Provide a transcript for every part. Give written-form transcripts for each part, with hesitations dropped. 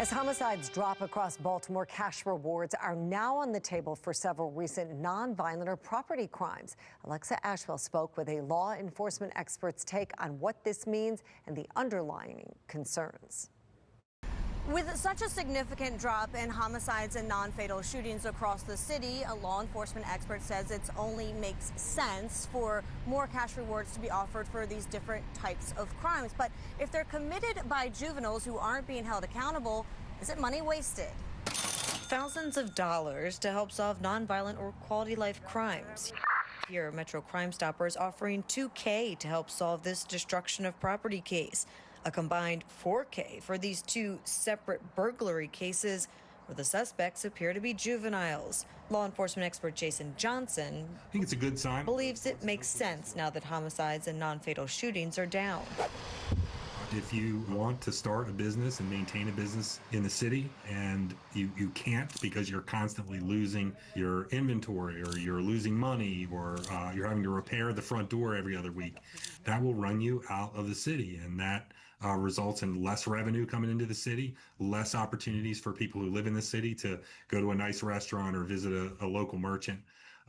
As homicides drop across Baltimore, cash rewards are now on the table for several recent nonviolent or property crimes. Alexa Ashwell spoke with a law enforcement expert's take on what this means and the underlying concerns. With such a significant drop in homicides and non-fatal shootings across the city, a law enforcement expert says it only makes sense for more cash rewards to be offered for these different types of crimes. But if they're committed by juveniles who aren't being held accountable, is it money wasted? Thousands of dollars to help solve nonviolent or quality life crimes. Here, Metro Crime Stoppers offering $2K to help solve this destruction of property case. A combined $4K for these two separate burglary cases where the suspects appear to be juveniles. Law enforcement expert Jason Johnson, I think it's a good sign, believes it makes sense now that homicides and non-fatal shootings are down. If you want to start a business and maintain a business in the city and you can't because you're constantly losing your inventory or you're losing money or you're having to repair the front door every other week, that will run you out of the city, and that results in less revenue coming into the city, less opportunities for people who live in the city to go to a nice restaurant or visit a local merchant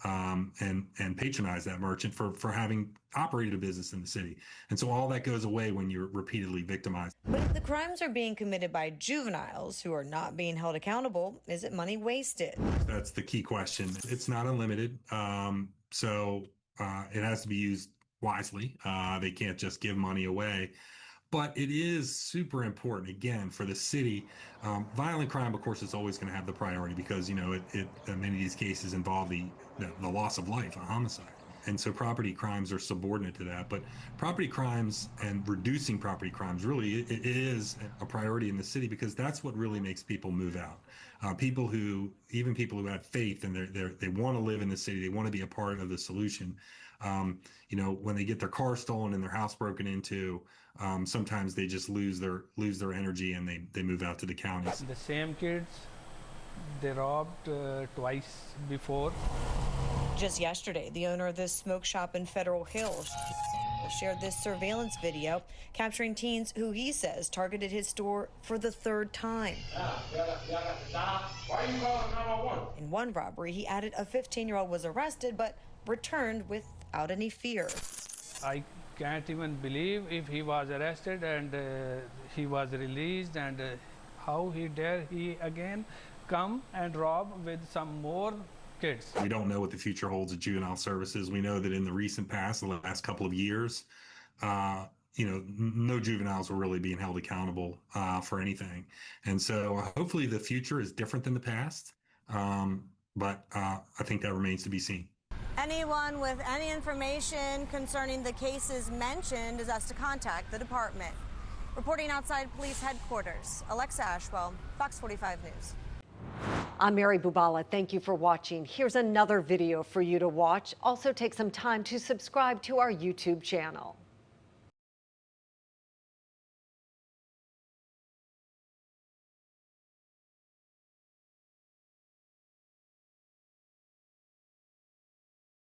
and patronize that merchant for having operated a business in the city. And so all that goes away when you're repeatedly victimized. But if the crimes are being committed by juveniles who are not being held accountable, is it money wasted? That's the key question. It's not unlimited, so it has to be used wisely. They can't just give money away. But it is super important, again, for the city. Violent crime, of course, is always going to have the priority because, you know, many of these cases involve the loss of life, a homicide. And so property crimes are subordinate to that. But property crimes and reducing property crimes really it is a priority in the city because that's what really makes people move out. Even people who have faith and they want to live in the city, they want to be a part of the solution. You know, when they get their car stolen and their house broken into, sometimes they just lose their energy and they move out to the counties. The same kids, they robbed twice before. Just yesterday, the owner of this smoke shop in Federal Hills shared this surveillance video capturing teens who he says targeted his store for the third time. Why are you calling 911? In one robbery, he added a 15-year-old was arrested but returned without any fear. I can't even believe if he was arrested and he was released, and how he dare he again come and rob with some more kids. We don't know what the future holds at juvenile services. We know that in the recent past, the last couple of years, you know, no juveniles were really being held accountable for anything. And so hopefully the future is different than the past, but I think that remains to be seen. Anyone with any information concerning the cases mentioned is asked to contact the department. Reporting outside police headquarters, Alexa Ashwell, Fox 45 News. I'm Mary Bubala. Thank you for watching. Here's another video for you to watch. Also take some time to subscribe to our YouTube channel.